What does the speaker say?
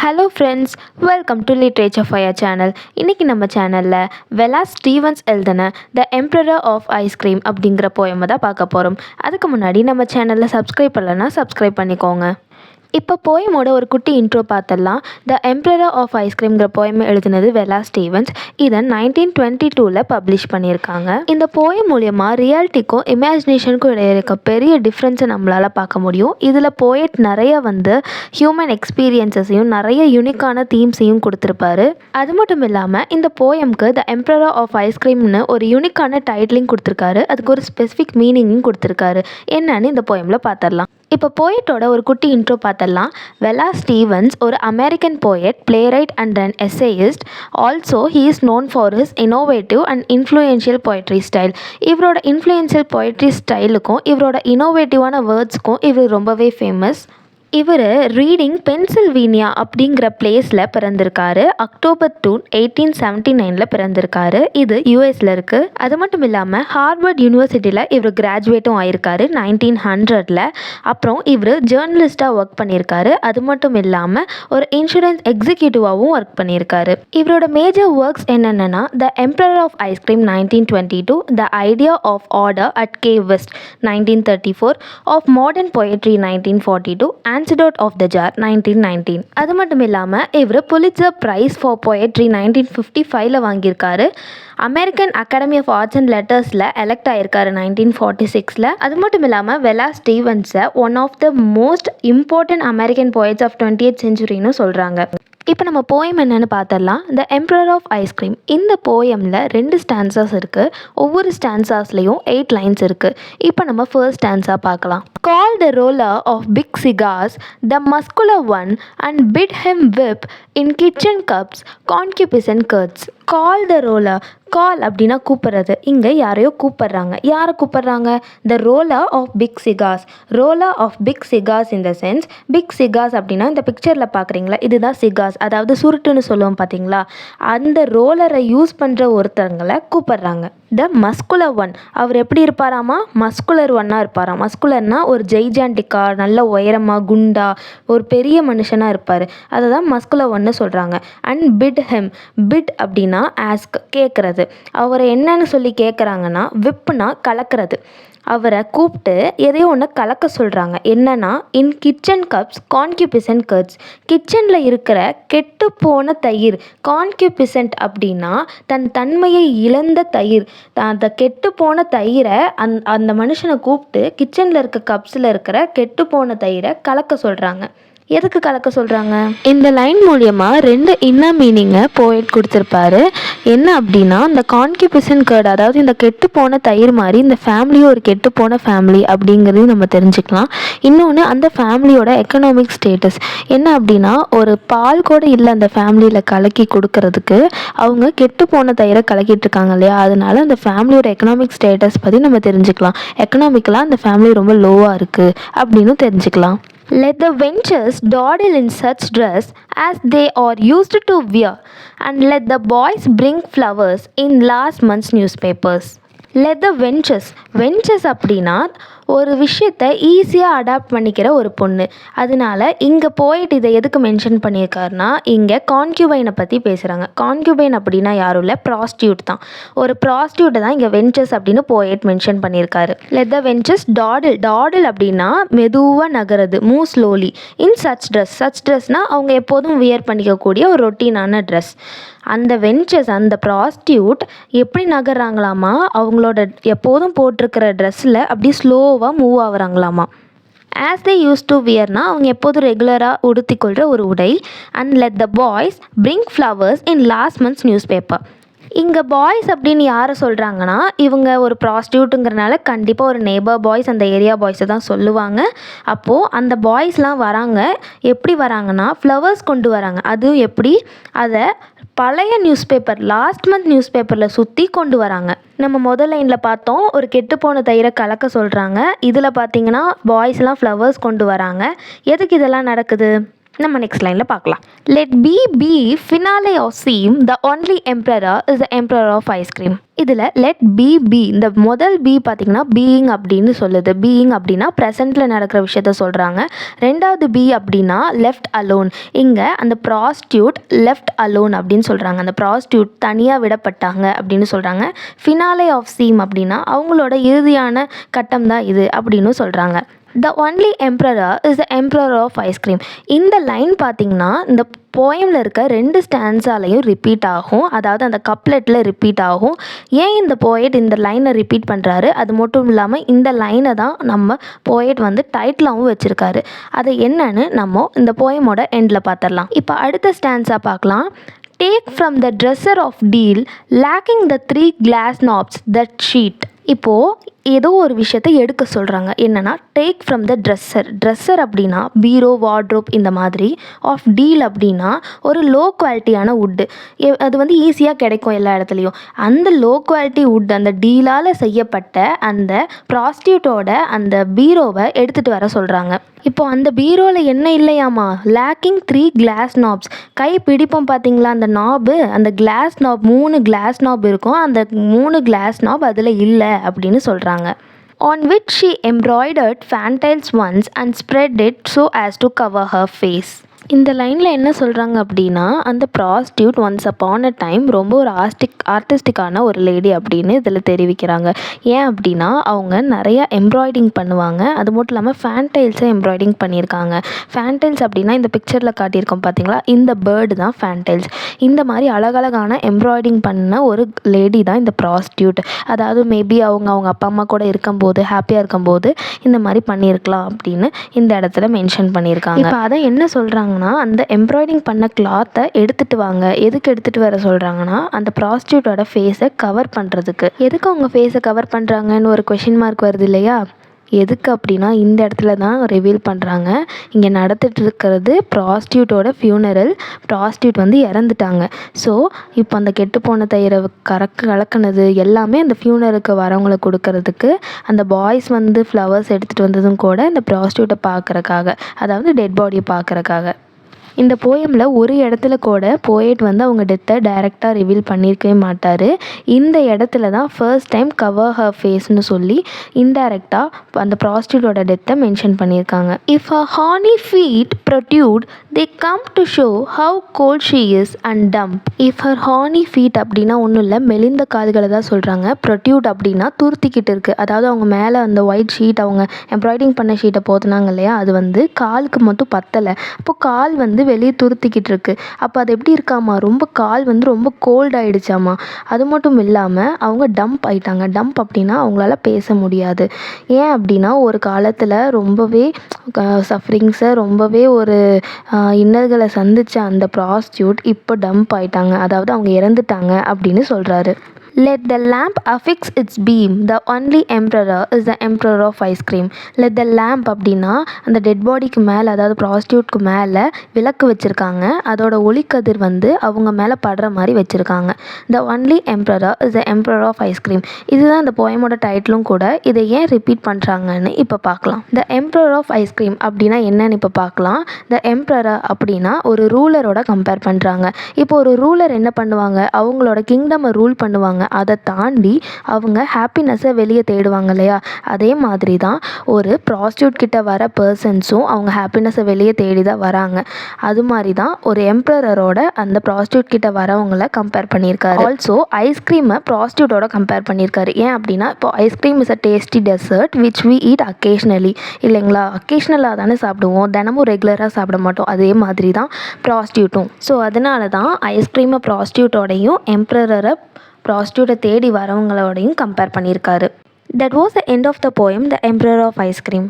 Hello friends, welcome to literature fire channel. இன்றைக்கி நம்ம சேனலில் வெலாஸ் ஸ்டீவன்ஸ் எழுதின த எம்ப்ரரர் ஆஃப் ஐஸ்கிரீம் அப்படிங்கிற போயமை தான் பார்க்க போகிறோம். அதுக்கு முன்னாடி நம்ம சேனலில் சப்ஸ்கிரைப் பண்ணலைன்னா சப்ஸ்கிரைப் பண்ணிக்கோங்க. இப்போ போயமோட ஒரு குட்டி இன்ட்ரோ பார்த்துடலாம். த எம்ப்ரரர் ஆஃப் ஐஸ்கிரீம்ங்கிற போயம் எழுதினது வெலாஸ் ஸ்டீவன்ஸ். இதை 1922 பப்ளிஷ் பண்ணியிருக்காங்க. இந்த போயம் மூலயமா ரியாலிட்டிக்கும் இமேஜினேஷனுக்கும் இடையே இருக்க பெரிய டிஃப்ரென்ஸை நம்மளால் பார்க்க முடியும். இதில் போயட் நிறைய ஹியூமன் எக்ஸ்பீரியன்ஸஸையும் நிறைய யூனிக்கான தீம்ஸையும் கொடுத்துருப்பாரு. அது மட்டும் இல்லாமல் இந்த போயம்க்கு த எம்ப்ரரர் ஆஃப் ஐஸ்கிரீம்னு ஒரு யூனிக்கான டைட்டிலிங் கொடுத்துருக்காரு. அதுக்கு ஒரு ஸ்பெசிஃபிக் மீனிங்கும் கொடுத்துருக்காரு. என்னன்னு இந்த போயமில் பார்த்துடலாம். இப்போ போயட்டோட ஒரு குட்டி இன்ட்ரோ பார்த்தலாம். வெலாஸ் ஸ்டீவன்ஸ் ஒரு American poet, playwright and an essayist. Also he is known for his innovative and influential poetry style. இவரோட இன்ஃப்ளூயன்ஷியல் போய்ட்ரி ஸ்டைலுக்கும் இவரோட இன்னோவேட்டிவான வேர்ட்ஸ்க்கும் இவர் ரொம்பவே ஃபேமஸ். இவர் ரீடிங் பென்சில்வேனியா அப்படிங்கிற பிளேஸில் பிறந்திருக்காரு. அக்டோபர் 2, 1879 பிறந்திருக்காரு. இது யூஎஸில் இருக்குது. அது மட்டும் இல்லாமல் ஹார்வர்ட் யூனிவர்சிட்டியில் இவர் கிராஜுவேட்டும் ஆயிருக்காரு 1900. அப்புறம் இவர் ஜேர்னலிஸ்டாக ஒர்க் பண்ணியிருக்காரு. அது மட்டும் இல்லாமல் ஒரு இன்சூரன்ஸ் எக்ஸிக்யூட்டிவாகவும் ஒர்க் பண்ணியிருக்காரு. இவரோட மேஜர் ஒர்க்ஸ் என்னென்னா the emperor of ice cream 1922, the idea of order at Key West 1934, of modern poetry 1942, anecdote of the jar 1919. அது மட்டும் இல்லாமல் இவர் புலிட்சர் ப்ரைஸ் ஃபார் போயட்ரி 1955 வாங்கியிருக்காரு. American academy of arts and லெட்டர்ஸில் elect ஆகியிருக்காரு 1946. அது மட்டும் இல்லாமல் வெலாஸ் ஸ்டீவன்ஸை one of the most important American poets of 20th centuryன்னு சொல்கிறாங்க. இப்போ நம்ம போயம் என்னென்னு பார்த்துடலாம். The emperor of ice cream. இந்த போயமில் 2 ஸ்டான்சாஸ் இருக்குது. ஒவ்வொரு ஸ்டான்சாஸ்லேயும் 8 லைன்ஸ் இருக்குது. இப்போ நம்ம ஃபர்ஸ்ட் ஸ்டான்ஸா பார்க்கலாம். Call the roller of big cigars, the muscular one, and bid him whip in kitchen cups, concupiscent curds. Call the roller. Call அப்படின்னா கூப்பிட்றது. இங்கே யாரையோ கூப்பிட்றாங்க. யாரை கூப்பிட்றாங்க? The roller of big cigars. Roller of big cigars in the sense, big cigars அப்படின்னா இந்த பிக்சரில் பார்க்குறீங்களா, இதுதான் சிகார்ஸ், அதாவது சுருட்டுன்னு சொல்லுவோம் பார்த்தீங்களா, அந்த ரோலரை யூஸ் பண்ணுற ஒருத்தவங்களை கூப்பிட்றாங்க. த மஸ்குலர் ஒன். அவர் எப்படி இருப்பாராமா? மஸ்குலர் ஒன்னாக இருப்பாராம். மஸ்குலர்னால் ஒரு ஜெய்ஜாண்டிக்கா, நல்ல உயரமாக, குண்டா, ஒரு பெரிய மனுஷனாக இருப்பார். அதை தான் மஸ்குலர் ஒன்னு சொல்கிறாங்க. And bid him. பிட் அப்படின்னா ஆஸ்க், கேட்குறது. அவரை என்னன்னு சொல்லி கேட்குறாங்கன்னா, விப்புனா கலக்கிறது. அவரை கூப்பிட்டு எதையோ ஒன்று கலக்க சொல்கிறாங்க. என்னன்னா, இன் கிச்சன் கப்ஸ் கான்கியூபிசன்ட் கர்ட்ஸ். கிச்சனில் இருக்கிற கெட்டு போன தயிர். கான்கியூபிசன்ட் அப்படின்னா தன் தன்மையை இழந்த தயிர். அந்த கெட்டு போன தயிரை அந்த மனுஷனை கூப்பிட்டு கிச்சனில் இருக்க கப்ஸில் இருக்கிற கெட்டு போன தயிரை கலக்க சொல்கிறாங்க. எதுக்கு கலக்க சொல்கிறாங்க? இந்த லைன் மூலயமா 2 இன்னர் மீனிங்கை போயட் கொடுத்துருப்பாரு. என்ன அப்படின்னா, இந்த கான்கியூபிசன் கர்ட், அதாவது இந்த கெட்டு போன தயிர் மாதிரி இந்த ஃபேமிலியும் ஒரு கெட்டு போன ஃபேமிலி அப்படிங்கிறதையும் நம்ம தெரிஞ்சுக்கலாம். இன்னொன்று, அந்த ஃபேமிலியோட எக்கனாமிக் ஸ்டேட்டஸ் என்ன அப்படின்னா, ஒரு பால் கூட இல்லை அந்த ஃபேமிலியில் கலக்கி கொடுக்கறதுக்கு. அவங்க கெட்டு போன தயிரை கலக்கிட்டு இருக்காங்க இல்லையா, அதனால அந்த ஃபேமிலியோட எக்கனாமிக் ஸ்டேட்டஸ் பற்றி நம்ம தெரிஞ்சுக்கலாம். எக்கனாமிக்கலாக அந்த ஃபேமிலி ரொம்ப லோவாக இருக்குது அப்படின்னு தெரிஞ்சுக்கலாம். Let the wenches dawdle in such dress as they are used to wear, and let the boys bring flowers in last month's newspapers. Let the wenches அப்படின்னா ஒரு விஷயத்தை ஈஸியாக அடாப்ட் பண்ணிக்கிற ஒரு பொண்ணு. அதனால இங்கே போயிட்டு இதை எதுக்கு மென்ஷன் பண்ணியிருக்காருனா, இங்கே கான்க்யூபைனை பற்றி பேசுகிறாங்க. கான்க்யூபைன் அப்படின்னா யாரும் இல்லை, ப்ராஸ்டியூட் தான். ஒரு ப்ராஸ்டியூட்டை தான் இங்கே வென்ச்சர்ஸ் அப்படின்னு போயட் மென்ஷன் பண்ணியிருக்காரு. Let the wenches dawdle. Dawdle அப்படின்னா மெதுவாக நகருது, move slowly. In such dress. Such ட்ரெஸ்னால் அவங்க எப்போதும் வியர் பண்ணிக்கக்கூடிய ஒரு ரொட்டீனான ட்ரெஸ். அந்த வென்ச்சர்ஸ், அந்த ப்ராஸ்டியூட் எப்படி நகர்றாங்களாமா, அவங்களோட எப்போதும் போட்டிருக்கிற ட்ரெஸ்ஸில் அப்படி ஸ்லோவாக மூவ் ஆகுறாங்களாமா. ஆஸ் தே யூஸ் டு வியர்னா அவங்க எப்போதும் ரெகுலராக உடுத்திக்கொள்கிற ஒரு உடை. And let the boys bring flowers in last month's newspaper. இங்கே பாய்ஸ் அப்படின்னு யாரை சொல்கிறாங்கன்னா, இவங்க ஒரு ப்ராஸ்டியூட்டுங்கிறனால கண்டிப்பாக ஒரு நெய்பர் பாய்ஸ், அந்த ஏரியா பாய்ஸை தான் சொல்லுவாங்க. அப்போது அந்த பாய்ஸ்லாம் வராங்க. எப்படி வராங்கன்னா, ஃப்ளவர்ஸ் கொண்டு வராங்க. அதுவும் எப்படி? அதை பழைய news paper, last month news பேப்பரில் சுற்றி கொண்டு வராங்க. நம்ம முதல் லைனில் பார்த்தோம், ஒரு கெட்டுப்போன தயிரை கலக்க சொல்கிறாங்க. இதில் பார்த்தீங்கன்னா பாய்ஸ்லாம் ஃப்ளவர்ஸ் கொண்டு வராங்க. எதுக்கு இதெல்லாம் நடக்குது? நம்ம நெக்ஸ்ட் லைனில் பார்க்கலாம். Let be be finale of seem the only emperor is the emperor of ice cream. இதில் லெட் பி பி, இந்த முதல் பி பார்த்திங்கன்னா பீயிங் அப்படின்னு சொல்லுது. பீயிங் அப்படின்னா ப்ரெசண்ட்டில் நடக்கிற விஷயத்த சொல்கிறாங்க. ரெண்டாவது பி அப்படின்னா லெஃப்ட் அலோன். இங்கே அந்த ப்ராஸ்டியூட் லெஃப்ட் அலோன் அப்படின்னு சொல்கிறாங்க. அந்த ப்ராஸ்டியூட் தனியாக விடப்பட்டாங்க அப்படின்னு சொல்கிறாங்க. ஃபினாலே ஆஃப் சீம் அப்படின்னா அவங்களோட இறுதியான கட்டம் தான் இது அப்படின்னு சொல்கிறாங்க. The only emperor is the emperor of ice cream. இந்த லைன் பார்த்திங்கன்னா இந்த போயமில் இருக்க 2 ஸ்டான்ஸாலையும் ரிப்பீட் ஆகும். அதாவது அந்த கப்லெட்டில் ரிப்பீட் ஆகும். ஏன் இந்த போயட் இந்த லைனை ரிப்பீட் பண்ணுறாரு, அது மட்டும் இல்லாமல் இந்த லைனை தான் நம்ம போயட் வந்து டைட்டிலாகவும் வச்சுருக்காரு. அது என்னன்னு நம்ம இந்த போயமோட எண்டில் பார்த்துடலாம். இப்போ அடுத்த ஸ்டான்ஸாக பார்க்கலாம். Take from the dresser of deal lacking the 3 glass knobs that sheet. இப்போது ஏதோ ஒரு விஷயத்தை எடுக்க சொல்கிறாங்க. என்னென்னா டேக் ஃப்ரம் த ட்ரெஸ்ஸர் அப்படின்னா பீரோ, வார்ட்ரோப் இந்த மாதிரி. ஆஃப் டீல் அப்படின்னா ஒரு லோ குவாலிட்டியான வுட்டு. அது வந்து ஈஸியாக கிடைக்கும் எல்லா இடத்துலையும். அந்த லோ குவாலிட்டி வுட், அந்த டீலால் செய்யப்பட்ட அந்த ப்ராஸ்டியூட்டோட அந்த பீரோவை எடுத்துகிட்டு வர சொல்கிறாங்க. இப்போது அந்த பீரோவில் என்ன இல்லையாமா, லேக்கிங் 3 கிளாஸ் நாப்ஸ். கை பிடிப்போம் பார்த்தீங்களா அந்த நாபு, அந்த கிளாஸ் நாப் 3 கிளாஸ் நாப் இருக்கும். அந்த 3 கிளாஸ் நாப் அதில் இல்லை அப்படின்னு சொல்கிறாங்க. On which she embroidered fantails once and spread it so as to cover her face. இந்த லைனில் என்ன சொல்கிறாங்க அப்படின்னா, அந்த prostitute once upon a time ரொம்ப ஒரு ஆர்டிஸ்டிக்கான ஒரு லேடி அப்படின்னு இதில் தெரிவிக்கிறாங்க. ஏன் அப்படின்னா அவங்க நிறையா எம்ப்ராய்டிங் பண்ணுவாங்க. அது மட்டும் இல்லாமல் ஃபேன்டைல்ஸை எம்ப்ராய்டிங் பண்ணியிருக்காங்க. ஃபேன்டைல்ஸ் அப்படின்னா இந்த பிக்சரில் காட்டியிருக்கோம் பார்த்தீங்களா, இந்த பேர்டு தான் ஃபேன்டைல்ஸ். இந்த மாதிரி அழகழகான எம்ப்ராய்டிங் பண்ண ஒரு லேடி தான் இந்த ப்ராஸ்டியூட். அதாவது மேபி அவங்க அப்பா அம்மா கூட இருக்கும்போது, ஹாப்பியாக இருக்கும்போது இந்த மாதிரி பண்ணியிருக்கலாம் அப்படின்னு இந்த இடத்துல மென்ஷன் பண்ணியிருக்காங்க. இப்போ அதை என்ன சொல்கிறாங்க, அந்த எம்ப்ராய்டிங் பண்ண கிளாத்தை எடுத்துகிட்டு வாங்க. எதுக்கு எடுத்துகிட்டு வர சொல்கிறாங்கன்னா, அந்த ப்ராஸ்டியூட்டோட ஃபேஸை கவர் பண்ணுறதுக்கு. எதுக்கு அவங்க ஃபேஸை கவர் பண்ணுறாங்கன்னு ஒரு கொஷின் மார்க் வருது இல்லையா. எதுக்கு அப்படின்னா இந்த இடத்துல தான் ரிவீல் பண்ணுறாங்க. இங்கே நடந்துட்டு இருக்கிறது ப்ராஸ்டியூட்டோட ஃபியூனரல். ப்ராஸ்டியூட் வந்து இறந்துட்டாங்க. ஸோ இப்போ அந்த கெட்டுப்போன தயிரை கலக்குனது எல்லாமே அந்த ஃபியூனருக்கு வரவங்களை கொடுக்கறதுக்கு, அந்த பாய்ஸ் வந்து ஃப்ளவர்ஸ் எடுத்துகிட்டு வந்ததும் கூட இந்த ப்ராஸ்டியூட்டை பார்க்குறக்காக, அதாவது டெட் பாடியை பார்க்குறக்காக. இந்த போயமில் ஒரு இடத்துல கூட போயட் வந்து அவங்க டெத்தை டைரெக்டாக ரிவீல் பண்ணியிருக்கவே மாட்டார். இந்த இடத்துல தான் ஃபர்ஸ்ட் டைம் கவர் ஹர் ஃபேஸ்னு சொல்லி இன்டைரக்டாக அந்த ப்ராஸ்டியூட்டோட டெத்தை மென்ஷன் பண்ணியிருக்காங்க. If her horny feet protrude they come to show how cold she is and dumb. If her horny feet அப்படின்னா ஒன்றும் இல்லை, மெலிந்த கால்களை தான் சொல்கிறாங்க. ப்ரொட்யூட் அப்படின்னா துருத்திக்கிட்டு இருக்குது. அதாவது அவங்க மேலே அந்த ஒயிட் ஷீட், அவங்க எம்ப்ராய்டிஙங் பண்ண ஷீட்டை போத்துனாங்க இல்லையா, அது வந்து காலுக்கு மட்டும் பத்தலை. அப்போ கால் வந்து வெளியே துருத்திக்கிட்டு இருக்கு. அப்போ அது எப்படி இருக்காமா, ரொம்ப கால் வந்து ரொம்ப கோல்ட் ஆகிடுச்சாமா. அது மட்டும் இல்லாமல் அவங்க டம்ப் ஆகிட்டாங்க. டம்ப் அப்படின்னா அவங்களால பேச முடியாது. ஏன் அப்படின்னா ஒரு காலத்தில் ரொம்பவே சஃபரிங்ஸை, ரொம்பவே ஒரு இன்னல்களை சந்தித்த அந்த ப்ராஸ்டியூட் இப்போ டம்ப் ஆகிட்டாங்க. அதாவது அவங்க இறந்துட்டாங்க அப்படின்னு சொல்கிறாரு. Let the lamp affix its beam. The only emperor is the emperor of ice cream. Let the lamp அப்படின்னா அந்த டெட் பாடிக்கு மேலே, அதாவது ப்ராஸ்டியூட்க்கு மேலே விளக்கு வச்சுருக்காங்க. அதோட ஒளிக்கதிர் வந்து அவங்க மேலே படுற மாதிரி வச்சுருக்காங்க. The only emperor is the emperor of ice cream. இதுதான் இந்த போயமோட டைட்டிலும் கூட. இதை ஏன் ரிப்பீட் பண்ணுறாங்கன்னு இப்போ பார்க்கலாம். The emperor of ice cream அப்படின்னா என்னன்னு இப்போ பார்க்கலாம். The emperor அப்படின்னா ஒரு ரூலரோட கம்பேர் பண்ணுறாங்க. இப்போ ஒரு ரூலர் என்ன பண்ணுவாங்க, அவங்களோட கிங்டமை ரூல் பண்ணுவாங்க. அதை தாண்டி அவங்க ஹாப்பினஸை வெளியே தேடுவாங்க இல்லையா. அதே மாதிரி தான் ஒரு ப்ராஸ்டியூட் கிட்ட வர பர்சன்ஸும் அவங்க ஹாப்பினஸை வெளியே தேடி தான் வராங்க. அது மாதிரி தான் ஒரு எம்ப்ரரோட அந்த ப்ராஸ்டியூட் கிட்ட வரவங்களை கம்பேர் பண்ணியிருக்காரு. ஆல்சோ ஐஸ்கிரீமை ப்ராஸ்டியூட்டோட கம்பேர் பண்ணியிருக்காரு. ஏன் அப்படின்னா இப்போ ice cream is a tasty dessert which we eat occasionally, இல்லைங்களா. அக்கேஷ்னலாக தானே சாப்பிடுவோம், தினமும் ரெகுலராக சாப்பிட மாட்டோம். அதே மாதிரி தான் ப்ராஸ்டியூட்டும். ஸோ அதனால தான் ஐஸ்கிரீமை ப்ராஸ்டியூட்டோடையும் எம்ப்ரரை ப்ராஸ்டியூட்டை தேடி வரவங்களோடையும் கம்பேர் பண்ணியிருக்காரு. That was the end of the poem, The Emperor of Ice Cream.